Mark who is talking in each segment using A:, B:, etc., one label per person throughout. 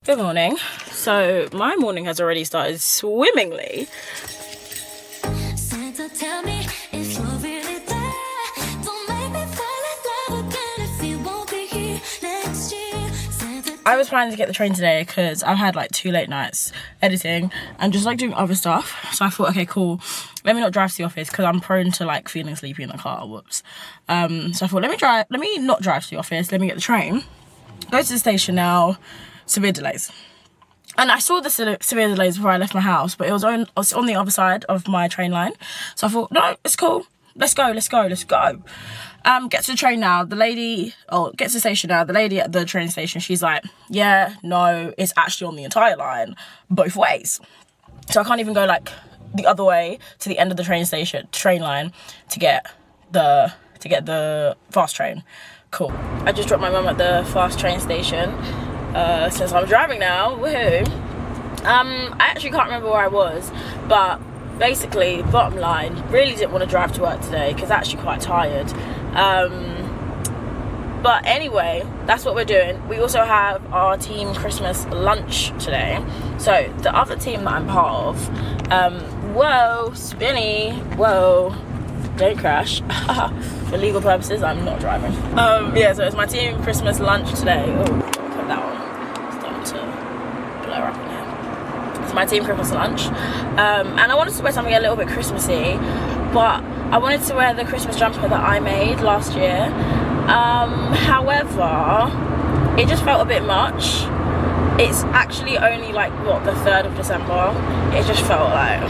A: Good morning. So my morning has already started swimmingly.
B: Santa, tell me if you're really there. Don't make me fall in love again if you won't be here next year. Santa,
A: I was planning to get the train today because I've had like 2 late nights editing and just like doing other stuff. So I thought, okay, cool. Let me not drive to the office because I'm prone to like feeling sleepy in the car. Whoops. So I thought, let me not drive to the office. Let me get the train. Go to the station now. Severe delays. And I saw the severe delays before I left my house, but it was on the other side of my train line. So I thought, no, it's cool. Let's go. Get to the train now. Gets to the station now. The lady at the train station, she's like, yeah, no, it's actually on the entire line, both ways. So I can't even go like the other way to the end of the train line to get the fast train. Cool. I just dropped my mum at the fast train station. Since I'm driving now, woohoo. I actually can't remember where I was, but basically, bottom line, really didn't want to drive to work today because actually quite tired. But anyway, that's what we're doing. We also have our team Christmas lunch today. So the other team that I'm part of, whoa, Spinny, whoa, don't crash. For legal purposes, I'm not driving. Yeah, so it's my team Christmas lunch today. Oh, put that on. It's starting to blur up in here. It's my team Christmas lunch. And I wanted to wear something a little bit Christmassy, but I wanted to wear the Christmas jumper that I made last year. However, it just felt a bit much. It's actually only like, what, the 3rd of December? It just felt like...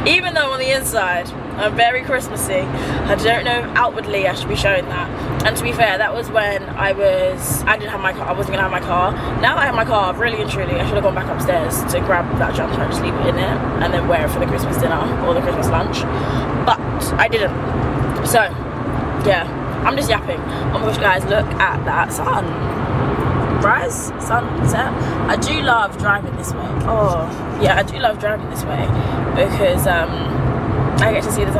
A: Even though on the inside, I'm very Christmassy, I don't know if outwardly I should be showing that. And to be fair, that was when I didn't have my car, I wasn't gonna have my car. Now that I have my car, really and truly, I should have gone back upstairs to grab that jumper and just leave it in there and then wear it for the Christmas dinner or the Christmas lunch. But I didn't. So, yeah, I'm just yapping. Oh my gosh, guys, look at that sun. Rise, sunset. I do love driving this way. Oh, yeah, I do love driving this way because I get to see the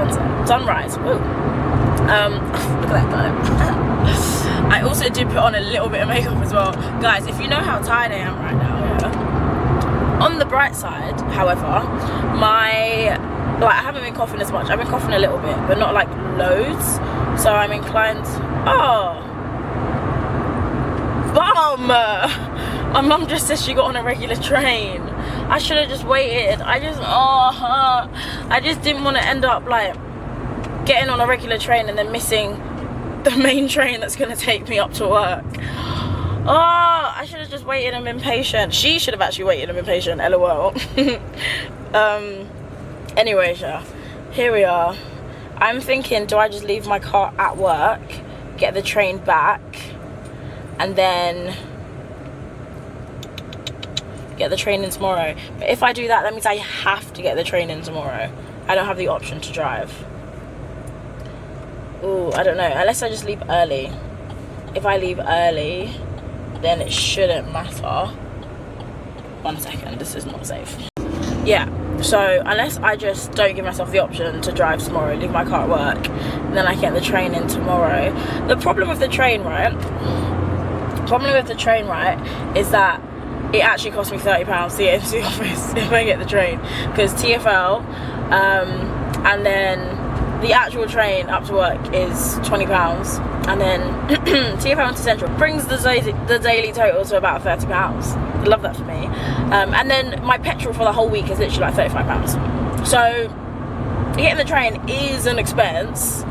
A: sunrise. Woo. Look at that guy. I also do put on a little bit of makeup as well. Guys, if you know how tired I am right now, yeah. On the bright side, however, I haven't been coughing as much. I've been coughing a little bit, but not like loads. So I'm inclined, Bum! My mum just said she got on a regular train. I should have just waited. I just didn't want to end up like getting on a regular train and then missing the main train that's going to take me up to work. I should have just waited and been patient. She should have actually waited and been patient, lol. Anyway, here we are. I'm thinking, do I just leave my car at work, get the train back, and then get the train in tomorrow? But if I do that means I have to get the train in tomorrow. I don't have the option to drive. Ooh, I don't know, unless I just leave early. If I leave early, then it shouldn't matter. 1 second, this is not safe. Yeah, so unless I just don't give myself the option to drive tomorrow, leave my car at work, then I get the train in tomorrow. The problem with the train, right, is that it actually cost me £30 to get into the office if I get the train, because TfL and then the actual train up to work is £20, and then TfL into Central brings the daily total to about £30. I love that for me. And then my petrol for the whole week is literally like £35. So getting the train is an expense,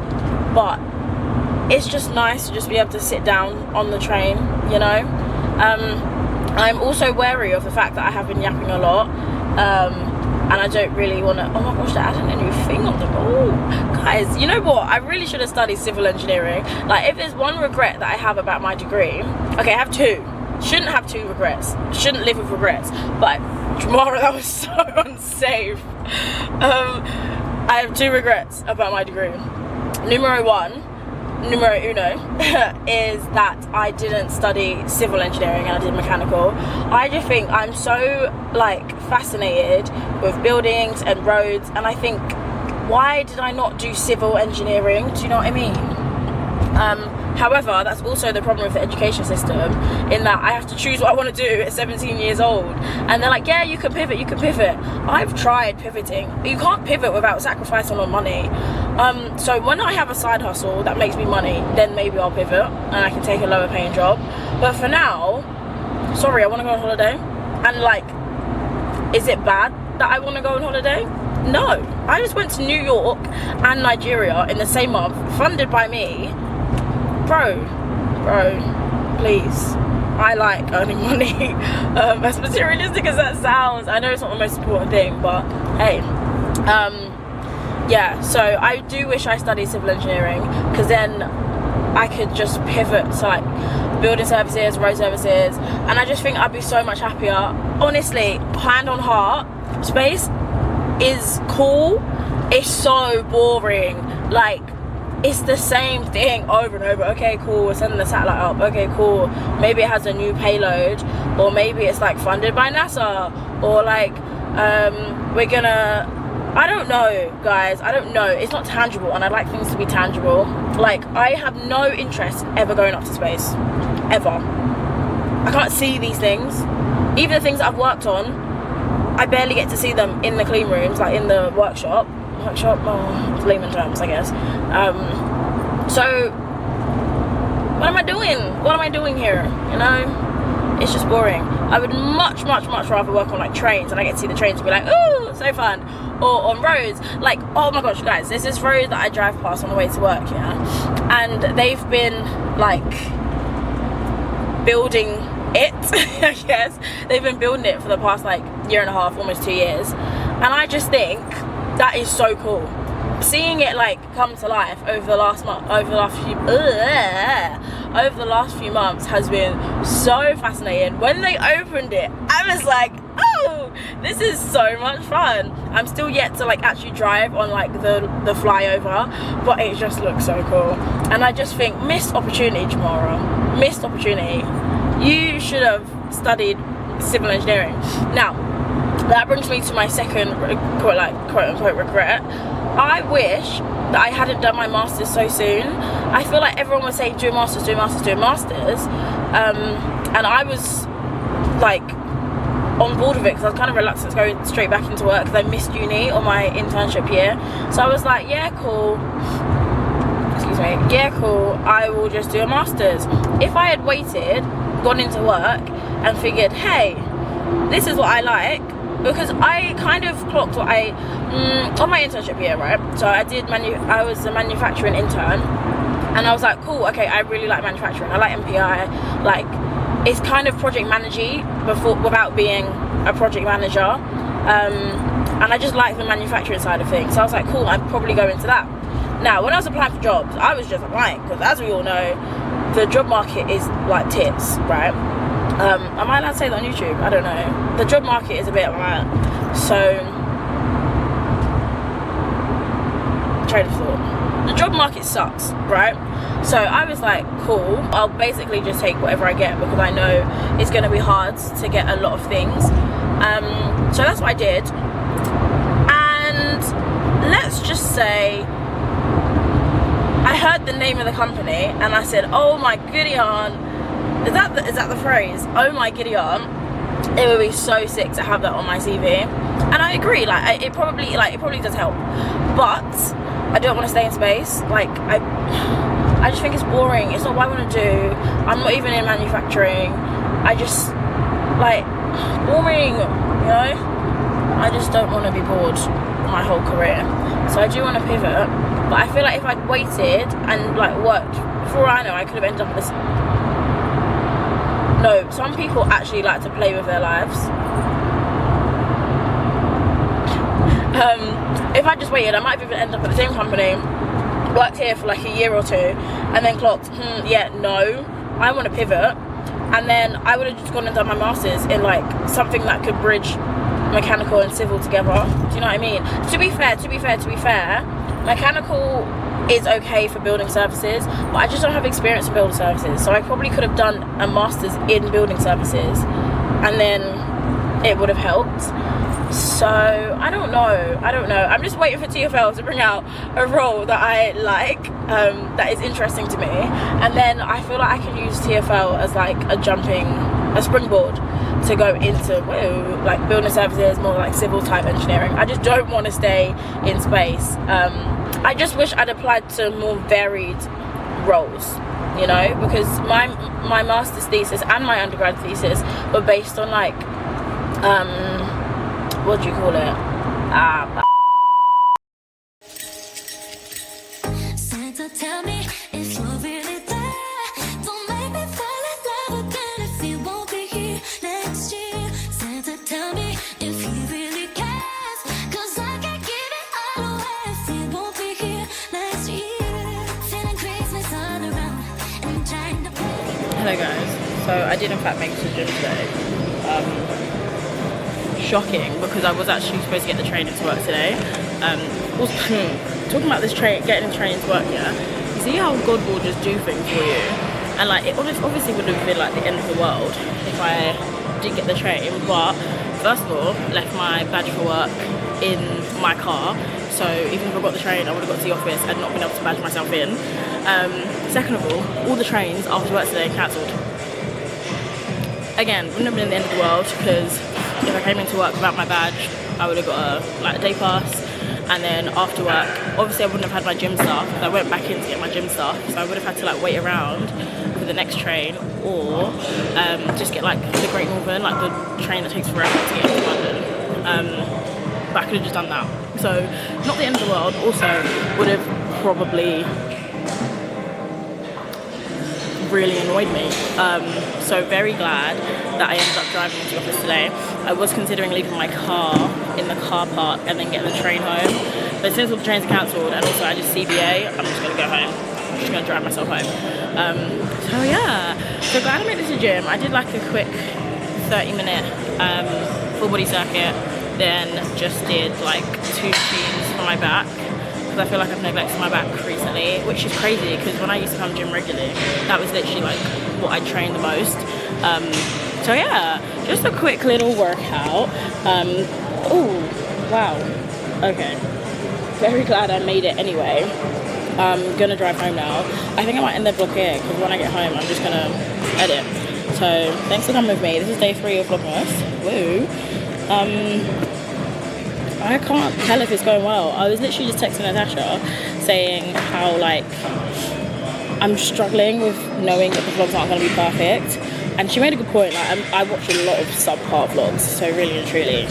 A: but it's just nice to just be able to sit down on the train, you know. I'm also wary of the fact that I have been yapping a lot, and I don't really want to. Oh my gosh, they're adding a new thing on the. Oh, guys, you know what? I really should have studied civil engineering. Like, if there's one regret that I have about my degree, okay, I have 2. Shouldn't have 2 regrets. Shouldn't live with regrets. But tomorrow, that was so unsafe. I have 2 regrets about my degree. Numero uno is that I didn't study civil engineering and I did mechanical. I just think I'm so like fascinated with buildings and roads, and I think, why did I not do civil engineering? Do you know what I mean? However, that's also the problem with the education system, in that I have to choose what I want to do at 17 years old. And they're like, yeah, you can pivot, you can pivot. I've tried pivoting. You can't pivot without sacrificing on money. So when I have a side hustle that makes me money, then maybe I'll pivot and I can take a lower paying job. But for now, sorry, I want to go on holiday. And like, is it bad that I want to go on holiday? No. I just went to New York and Nigeria in the same month, funded by me. Bro, please. I like earning money. As materialistic as that sounds, I know it's not the most important thing, but hey. Yeah, so I do wish I studied civil engineering, because then I could just pivot to like building services, road services, and I just think I'd be so much happier. Honestly, hand on heart, space is cool. It's so boring. Like, it's the same thing over and over. Okay, cool, we're sending the satellite up. Okay, cool, maybe it has a new payload, or maybe it's like funded by NASA, or like we're gonna, I don't know, guys, I don't know. It's not tangible, and I like things to be tangible. Like, I have no interest in ever going up to space, ever. I can't see these things. Even the things that I've worked on, I barely get to see them in the clean rooms, like in the workshop, oh, layman terms, I guess. So what am I doing here, you know? It's just boring. I would much rather work on like trains, and I get to see the trains and be like, ooh, so fun. Or on roads, like, oh my gosh, guys, there's this road that I drive past on the way to work, yeah, and they've been like building it, I guess. They've been building it for the past like year and a half, almost 2 years, and I just think that is so cool. Seeing it like come to life over the last few months has been so fascinating. When they opened it, I was like, oh, this is so much fun. I'm still yet to like actually drive on like the flyover, but it just looks so cool. And I just think, missed opportunity, Jamara, missed opportunity. You should have studied civil engineering. Now, that brings me to my second quote unquote regret. I wish that I hadn't done my masters so soon. I feel like everyone was saying do a masters, do a masters, do a masters, and I was like on board with it, because I was kind of reluctant to go straight back into work, because I missed uni on my internship year. So I was like, yeah, cool, I will just do a masters. If I had waited, gone into work and figured, hey, this is what I like, because I kind of clocked what I on my internship year, right? So I was a manufacturing intern, and I was like, cool, okay, I really like manufacturing. I like MPI, like it's kind of project managey without being a project manager, and I just like the manufacturing side of things. So I was like, cool, I'd probably go into that. Now, when I was applying for jobs, I was just applying, because as we all know, the job market is like tits, right? Am I allowed to say that on YouTube? I don't know. The job market is a bit like, so, trade of thought. The job market sucks, right? So I was like, cool, I'll basically just take whatever I get, because I know it's going to be hard to get a lot of things. So that's what I did. And let's just say, I heard the name of the company and I said, oh my goody aunt. Is that the phrase? Oh my giddy aunt. It would be so sick to have that on my CV. And I agree, like it probably does help. But I don't want to stay in space. Like I just think it's boring. It's not what I want to do. I'm not even in manufacturing. I just like boring, you know? I just don't want to be bored my whole career. So I do want to pivot. But I feel like if I'd waited and like worked, for all I know, I could have ended up with this. No, some people actually like to play with their lives. If I just waited, I might have even ended up at the same company, worked here for like a year or two, and then clocked, yeah, no, I want to pivot. And then I would have just gone and done my masters in like something that could bridge mechanical and civil together. Do you know what I mean? To be fair, mechanical is okay for building services, but I just don't have experience in building services, so I probably could have done a master's in building services, and then it would have helped. So I don't know. I'm just waiting for TFL to bring out a role that I like, that is interesting to me, and then I feel like I can use TFL as like a springboard to go into like building services, more like civil type engineering. I just don't want to stay in space. I just wish I'd applied to more varied roles, you know, because my master's thesis and my undergrad thesis were based on like what do you call it?
B: Santa, tell me if you're really there. Don't make me fall in love again if you won't be here next year. Santa, tell me if he really cares, 'cause I can't give it all away if he won't be here next year. Feeling Christmas all around and trying to play.
A: Hello guys, so I did in fact make it to the gym today. Shocking, because I was actually supposed to get the train into work today. Talking about this train, getting the train into work, yeah, you see how God will just do things for you, and like it obviously would have been like the end of the world if I did get the train, but first of all, left my badge for work in my car, so even if I got the train I would have got to the office and not been able to badge myself in. Second of all the trains after work today cancelled. Again, wouldn't have been the end of the world, because if I came into work without my badge, I would have got a day pass, and then after work, obviously I wouldn't have had my gym stuff, because I went back in to get my gym stuff, so I would have had to like wait around for the next train, or just get like the Great Northern, like the train that takes forever to get into London. But I could have just done that. So not the end of the world. Also would have probably really annoyed me. So very glad that I ended up driving into the office today. I was considering leaving my car in the car park and then getting the train home, but since all the trains are cancelled and also I just CBA, I'm just gonna go home. I'm just gonna drive myself home. So yeah, so glad I made it to the gym. I did like a quick 30-minute full body circuit, then just did like 2 machines for my back, because I feel like I've neglected my back recently, which is crazy, because when I used to come gym regularly, that was literally like what I trained the most. So yeah, just a quick little workout. Oh wow, okay, very glad I made it anyway. I'm gonna drive home now. I think I might end the vlog here, because when I get home I'm just gonna edit. So thanks for coming with me. This is day 3 of Vlogmas. Woo. I can't tell if it's going well. I was literally just texting Natasha saying how like I'm struggling with knowing that the vlogs aren't going to be perfect, and she made a good point. Like I watch a lot of subpar vlogs, so really and truly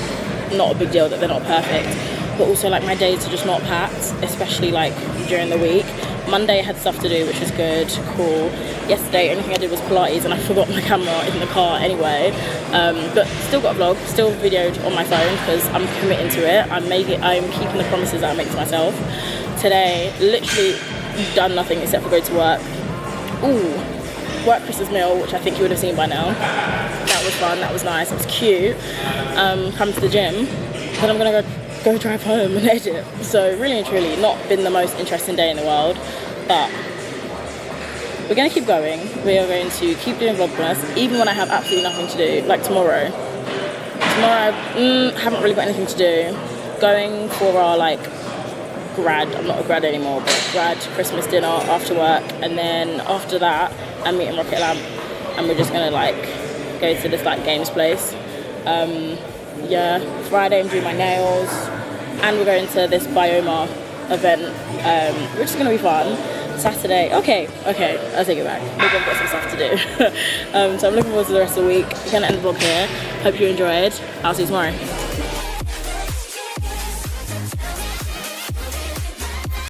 A: not a big deal that they're not perfect, but also like my days are just not packed, especially like during the week. Monday I had stuff to do, which was good, cool. Yesterday only thing I did was Pilates, and I forgot my camera in the car anyway, but still got a vlog, still videoed on my phone, because I'm committing to it. I'm keeping the promises that I make to myself. Today literally done nothing except for go to work. Work Christmas meal, which I think you would have seen by now. That was fun, that was nice, it was cute. Come to the gym, then I'm gonna go drive home and edit. So really and truly not been the most interesting day in the world, but we're going to keep going. We are going to keep doing Vlogmas even when I have absolutely nothing to do, like tomorrow I haven't really got anything to do. Going for our like I'm not a grad anymore, but grad Christmas dinner after work, and then after that I'm meeting Rocket Lamp, and we're just going to like go to this like games place. Yeah, Friday I'm doing my nails, and we're going to this Bioma event, which is going to be fun. Saturday, okay, I'll take it back. We've got some stuff to do. So I'm looking forward to the rest of the week. I'm going to end the vlog here. Hope you enjoyed. I'll see you tomorrow.